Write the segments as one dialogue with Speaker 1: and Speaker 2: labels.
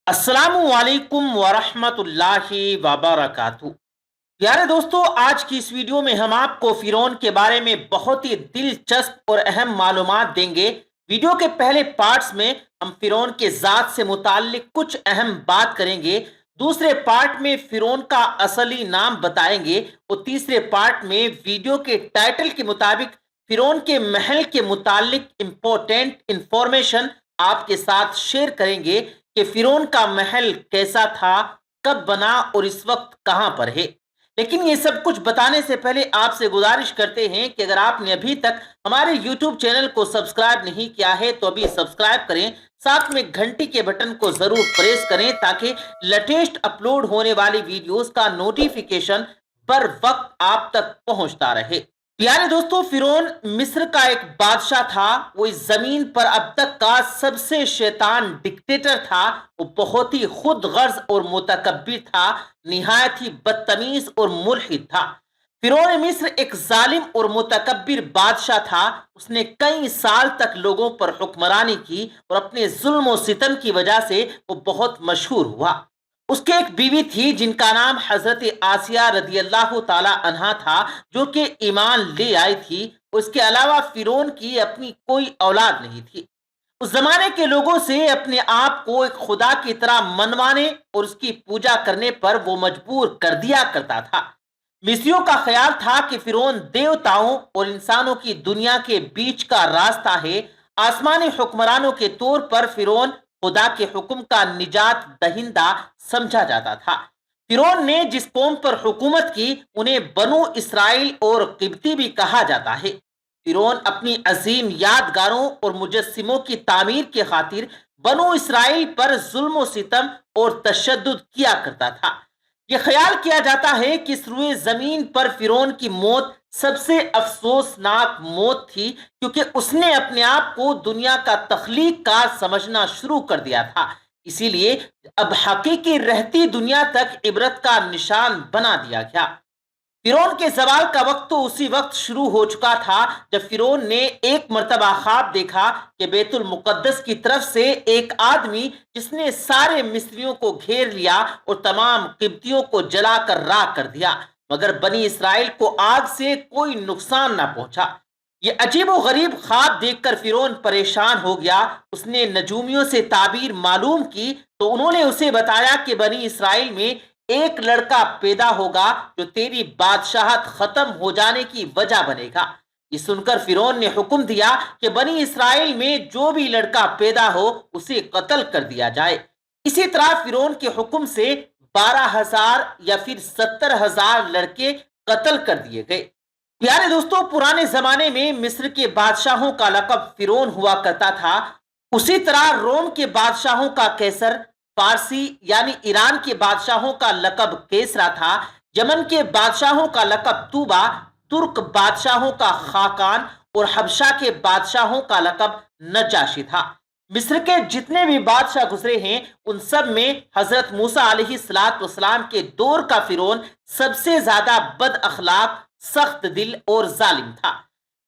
Speaker 1: السلام علیکم ورحمۃ اللہ وبرکاتہ۔ پیارے دوستو، آج کی اس ویڈیو میں ہم آپ کو فرعون کے بارے میں بہت ہی دلچسپ اور اہم معلومات دیں گے۔ ویڈیو کے پہلے پارٹس میں ہم فرعون کے ذات سے متعلق کچھ اہم بات کریں گے، دوسرے پارٹ میں فرعون کا اصلی نام بتائیں گے، اور تیسرے پارٹ میں ویڈیو کے ٹائٹل کے مطابق فرعون کے محل کے متعلق امپورٹنٹ انفارمیشن آپ کے ساتھ شیئر کریں گے کہ فرعون کا محل کیسا تھا، کب بنا اور اس وقت کہاں پر ہے۔ لیکن یہ سب کچھ بتانے سے پہلے آپ سے گزارش کرتے ہیں کہ اگر آپ نے ابھی تک ہمارے یوٹیوب چینل کو سبسکرائب نہیں کیا ہے تو ابھی سبسکرائب کریں، ساتھ میں گھنٹی کے بٹن کو ضرور پریس کریں تاکہ لیٹسٹ اپلوڈ ہونے والی ویڈیوز کا نوٹیفیکیشن بر وقت آپ تک پہنچتا رہے۔ پیارے دوستو، فرعون مصر کا ایک بادشاہ تھا۔ وہ اس زمین پر اب تک کا سب سے شیطان ڈکٹیٹر تھا۔ وہ بہت ہی خود غرض اور متکبر تھا، نہایت ہی بدتمیز اور ملحد تھا۔ فرعون مصر ایک ظالم اور متکبر بادشاہ تھا۔ اس نے کئی سال تک لوگوں پر حکمرانی کی اور اپنے ظلم و ستم کی وجہ سے وہ بہت مشہور ہوا۔ اس کے ایک بیوی تھی جن کا نام حضرت آسیہ رضی اللہ تعالی عنہا تھا، جو کہ ایمان لے آئی تھی۔ اس کے علاوہ فرعون کی اپنی کوئی اولاد نہیں تھی۔ اس زمانے کے لوگوں سے اپنے آپ کو ایک خدا کی طرح منوانے اور اس کی پوجا کرنے پر وہ مجبور کر دیا کرتا تھا۔ مصریوں کا خیال تھا کہ فرعون دیوتاؤں اور انسانوں کی دنیا کے بیچ کا راستہ ہے۔ آسمانی حکمرانوں کے طور پر فرعون خدا کے حکم کا نجات دہندہ سمجھا جاتا تھا۔ فرعون نے جس قوم پر حکومت کی انہیں بنو اسرائیل اور قبطی بھی کہا جاتا ہے۔ فرعون اپنی عظیم یادگاروں اور مجسموں کی تعمیر کے خاطر بنو اسرائیل پر ظلم و ستم اور تشدد کیا کرتا تھا۔ یہ خیال کیا جاتا ہے کہ اس روئے زمین پر فرعون کی موت سب سے افسوسناک موت تھی، کیونکہ اس نے اپنے آپ کو دنیا کا تخلیق کار سمجھنا شروع کر دیا تھا۔ اسی لیے اب حقیقی رہتی دنیا تک عبرت کا نشان بنا دیا گیا۔ فرعون کے زوال کا وقت تو اسی وقت شروع ہو چکا تھا جب فرعون نے ایک مرتبہ خواب دیکھا کہ بیت المقدس کی طرف سے ایک آدمی جس نے سارے مصریوں کو گھیر لیا اور تمام قبطیوں کو جلا کر راکھ کر دیا، مگر بنی اسرائیل کو آگ سے کوئی نقصان نہ پہنچا۔ یہ عجیب و غریب خواب دیکھ کر فرعون پریشان ہو گیا۔ اس نے نجومیوں سے تعبیر معلوم کی تو انہوں نے اسے بتایا کہ بنی اسرائیل میں ایک لڑکا پیدا ہوگا جو تیری بادشاہت ختم ہو جانے کی وجہ بنے گا۔ یہ سن کر فرعون نے حکم دیا کہ بنی اسرائیل میں جو بھی لڑکا پیدا ہو اسے قتل کر دیا جائے۔ اسی طرح فرعون کے حکم سے 12,000 یا پھر 70,000 لڑکے قتل کر دیے گئے۔ پیارے دوستو، پرانے زمانے میں مصر کے بادشاہوں کا لقب فرعون ہوا کرتا تھا۔ اسی طرح روم کے بادشاہوں کا کیسر، فارسی یعنی ایران کے بادشاہوں کا لقب کیسرا تھا، یمن کے بادشاہوں کا لقب توبا، ترک بادشاہوں کا خاقان اور حبشہ کے بادشاہوں کا لقب نجاشی تھا۔ مصر کے جتنے بھی بادشاہ گزرے ہیں ان سب میں حضرت موسیٰ علیہ السلام کے دور کا فرعون سب سے زیادہ بد اخلاق، سخت دل اور ظالم تھا۔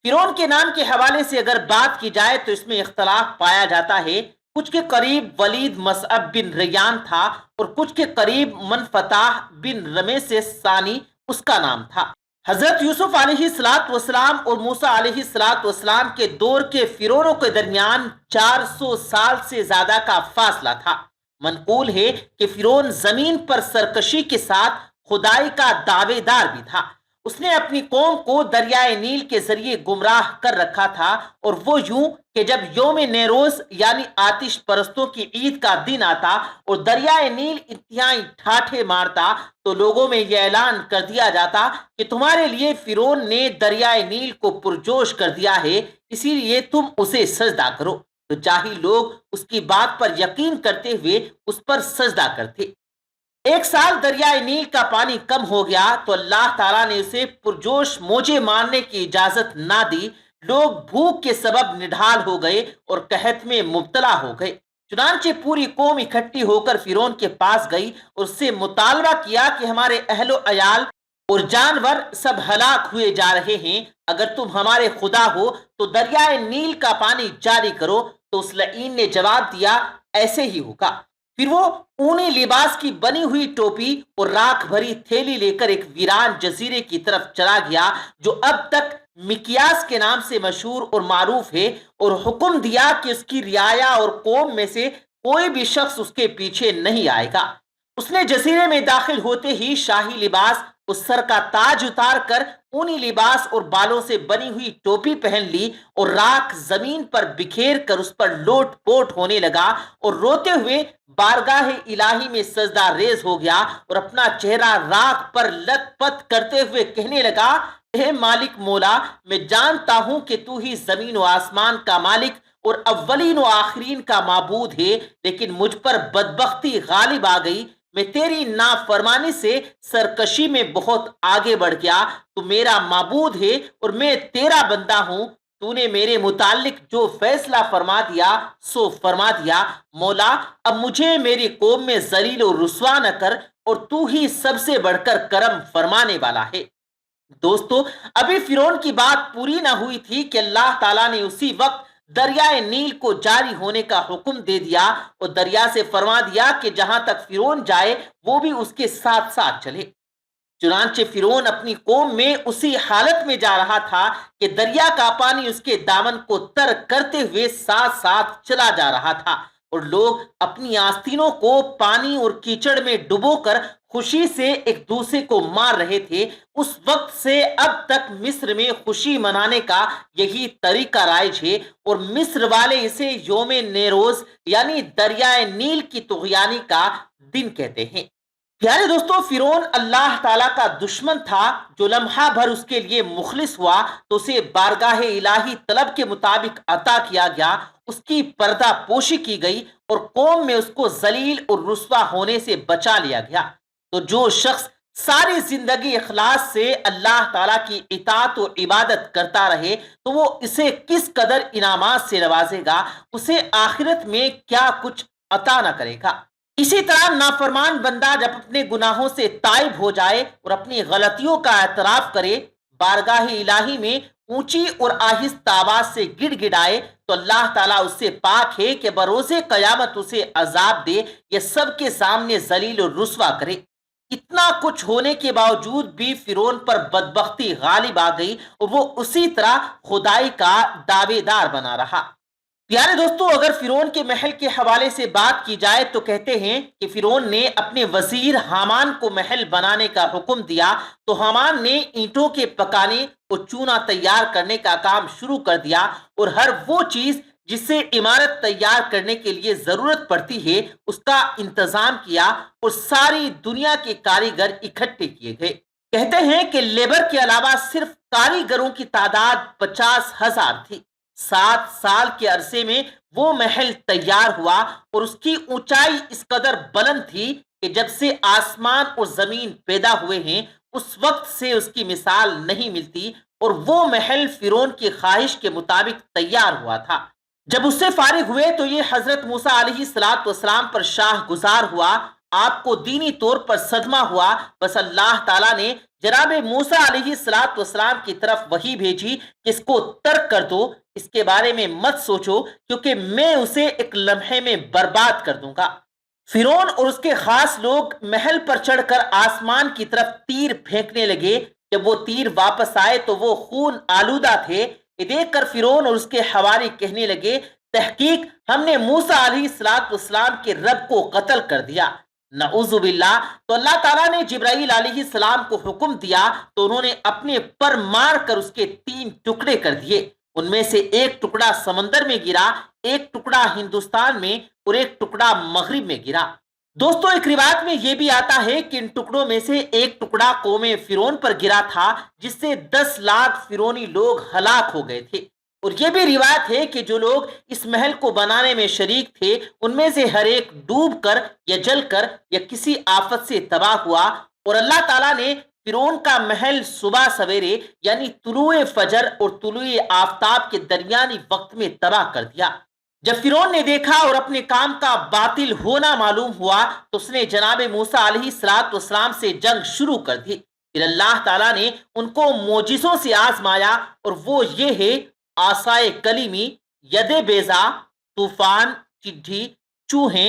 Speaker 1: فرعون کے نام کے حوالے سے اگر بات کی جائے تو اس میں اختلاف پایا جاتا ہے۔ کچھ کے قریب ولید مصعب بن ریان تھا اور کچھ کے قریب منفتح بن رمیسس ثانی اس کا نام تھا۔ حضرت یوسف علیہ السلام اور موسیٰ علیہ السلام کے دور کے فرعونوں کے درمیان 400 سال سے زیادہ کا فاصلہ تھا۔ منقول ہے کہ فرعون زمین پر سرکشی کے ساتھ خدائی کا دعوے دار بھی تھا۔ اس نے اپنی قوم کو دریائے نیل کے ذریعے گمراہ کر رکھا تھا، اور وہ یوں کہ جب یوم نیروز یعنی آتش پرستوں کی عید کا دن آتا اور دریائے نیل انتہائی ٹھاٹھے مارتا تو لوگوں میں یہ اعلان کر دیا جاتا کہ تمہارے لیے فرعون نے دریائے نیل کو پرجوش کر دیا ہے، اسی لیے تم اسے سجدہ کرو۔ تو جاہل لوگ اس کی بات پر یقین کرتے ہوئے اس پر سجدہ کرتے۔ ایک سال دریائے نیل کا پانی کم ہو گیا تو اللہ تعالیٰ نے اسے پرجوش موجیں مارنے کی اجازت نہ دی۔ لوگ بھوک کے سبب نڈھال ہو گئے اور قحط میں مبتلا ہو گئے۔ چنانچہ پوری قوم اکٹھی ہو کر فرعون کے پاس گئی اور اس سے مطالبہ کیا کہ ہمارے اہل و عیال اور جانور سب ہلاک ہوئے جا رہے ہیں، اگر تم ہمارے خدا ہو تو دریائے نیل کا پانی جاری کرو۔ تو اس لعین نے جواب دیا، ایسے ہی ہوگا۔ پھر وہ اونی لباس کی بنی ہوئی ٹوپی اور راکھ بھری تھیلی لے کر ایک ویران جزیرے کی طرف چلا گیا جو اب تک مکیاس کے نام سے مشہور اور معروف ہے، اور حکم دیا کہ اس کی رعایا اور قوم میں سے کوئی بھی شخص اس کے پیچھے نہیں آئے گا۔ اس نے جزیرے میں داخل ہوتے ہی شاہی لباس اس سر کا تاج اتار کر اونی لباس اور بالوں سے بنی ہوئی ٹوپی پہن لی اور راکھ زمین پر بکھیر کر اس پر لوٹ پوٹ ہونے لگا اور روتے ہوئے بارگاہ الہی میں سجدہ ریز ہو گیا اور اپنا چہرہ راکھ پر لت پت کرتے ہوئے کہنے لگا، اے مالک مولا، میں جانتا ہوں کہ تو ہی زمین و آسمان کا مالک اور اولین و آخرین کا معبود ہے، لیکن مجھ پر بدبختی غالب آ گئی، میں تیری نافرمانی سے سرکشی میں بہت آگے بڑھ گیا۔ تو میرا معبود ہے اور میں تیرا بندہ ہوں، تو نے میرے متعلق جو فیصلہ فرما دیا سو فرما دیا۔ مولا، اب مجھے میری قوم میں ذلیل و رسوا نہ کر، اور تو ہی سب سے بڑھ کر کرم فرمانے والا ہے۔ دوستو، ابھی فرعون کی بات پوری نہ ہوئی تھی کہ اللہ تعالیٰ نے اسی وقت دریائے نیل کو جاری ہونے کا حکم دے دیا اور دریا سے فرما دیا کہ جہاں تک فرعون جائے وہ بھی اس کے ساتھ ساتھ چلے۔ چنانچہ فرعون اپنی قوم میں اسی حالت میں جا رہا تھا کہ دریا کا پانی اس کے دامن کو تر کرتے ہوئے ساتھ ساتھ چلا جا رہا تھا، اور لوگ اپنی آستینوں کو پانی اور کیچڑ میں ڈبو کر خوشی سے ایک دوسرے کو مار رہے تھے۔ اس وقت سے اب تک مصر میں خوشی منانے کا یہی طریقہ رائج ہے، اور مصر والے اسے یوم نیروز یعنی دریائے نیل کی طغیانی کا دن کہتے ہیں۔ پیارے دوستو، فرعون اللہ تعالیٰ کا دشمن تھا۔ جو لمحہ بھر اس کے لیے مخلص ہوا تو اسے بارگاہ الہی طلب کے مطابق عطا کیا گیا، اس کی پردہ پوشی کی گئی اور قوم میں اس کو ذلیل اور رسوا ہونے سے بچا لیا گیا۔ تو جو شخص ساری زندگی اخلاص سے اللہ تعالیٰ کی اطاعت و عبادت کرتا رہے تو وہ اسے کس قدر انعامات سے نوازے گا، اسے آخرت میں کیا کچھ عطا نہ کرے گا۔ اسی طرح نافرمان بندہ جب اپنے گناہوں سے تائب ہو جائے اور اپنی غلطیوں کا اعتراف کرے، بارگاہ الہی میں اونچی اور آہستہ آواز سے گڑ گڑائے، تو اللہ تعالیٰ اس سے پاک ہے کہ بروز قیامت اسے عذاب دے یا سب کے سامنے ذلیل اور رسوا کرے۔ اتنا کچھ ہونے کے باوجود بھی فرعون پر بدبختی غالب آ گئی اور وہ اسی طرح خدائی کا دعوے دار بنا رہا۔ پیارے دوستو، اگر فرعون کے محل کے حوالے سے بات کی جائے تو کہتے ہیں کہ فرعون نے اپنے وزیر حامان کو محل بنانے کا حکم دیا تو حامان نے اینٹوں کے پکانے اور چونا تیار کرنے کا کام شروع کر دیا، اور ہر وہ چیز جس سے عمارت تیار کرنے کے لیے ضرورت پڑتی ہے اس کا انتظام کیا، اور ساری دنیا کے کاریگر اکٹھے کیے گئے۔ کہتے ہیں کہ لیبر کے علاوہ صرف کاریگروں کی تعداد 50,000 تھی۔ 7 سال کے عرصے میں وہ محل تیار ہوا، اور اس کی اونچائی اس قدر بلند تھی کہ جب سے آسمان اور زمین پیدا ہوئے ہیں اس وقت سے اس کی مثال نہیں ملتی، اور وہ محل فرعون کی خواہش کے مطابق تیار ہوا تھا۔ جب اس سے فارغ ہوئے تو یہ حضرت موسیٰ علیہ السلام پر شاہ گزار ہوا، آپ کو دینی طور پر صدمہ ہوا۔ بس اللہ تعالیٰ نے جناب موسیٰ علیہ السلام کی طرف وحی بھیجی کہ اس کو ترک کر دو، اس کے بارے میں مت سوچو، کیونکہ میں اسے ایک لمحے میں برباد کر دوں گا۔ فرعون اور اس کے خاص لوگ محل پر چڑھ کر آسمان کی طرف تیر پھینکنے لگے۔ جب وہ تیر واپس آئے تو وہ خون آلودہ تھے۔ یہ دیکھ کر فرعون اور اس کے حواری کہنے لگے، تحقیق ہم نے موسیٰ علیہ السلام کے رب کو قتل کر دیا۔ نعوذ باللہ۔ تو اللہ تعالیٰ نے جبرائیل علیہ السلام کو حکم دیا تو انہوں نے اپنے پر مار کر اس کے 3 ٹکڑے کر دیے۔ ان میں سے ایک ٹکڑا سمندر میں گرا، ایک ٹکڑا ہندوستان میں اور ایک ٹکڑا مغرب میں گرا۔ دوستو، ایک روایت میں یہ بھی آتا ہے کہ ان ٹکڑوں میں سے ایک ٹکڑا قوم فرعون پر گرا تھا، جس سے 10 لاکھ فرعونی لوگ ہلاک ہو گئے تھے۔ اور یہ بھی روایت ہے کہ جو لوگ اس محل کو بنانے میں شریک تھے ان میں سے ہر ایک ڈوب کر یا جل کر یا کسی آفت سے تباہ ہوا، اور اللہ تعالیٰ نے فرعون کا محل صبح سویرے یعنی طلوع فجر اور طلوع آفتاب کے درمیانی وقت میں تباہ کر دیا۔ جب فرعون نے دیکھا اور اپنے کام کا باطل ہونا معلوم ہوا تو اس نے جناب موسیٰ علیہ السلام سے جنگ شروع کر دی۔ پھر اللہ تعالیٰ نے ان کو معجزوں سے آزمایا، اور وہ یہ ہے: عصائے کلیمی، ید بیضا، طوفان، ٹڈھی، چوہے،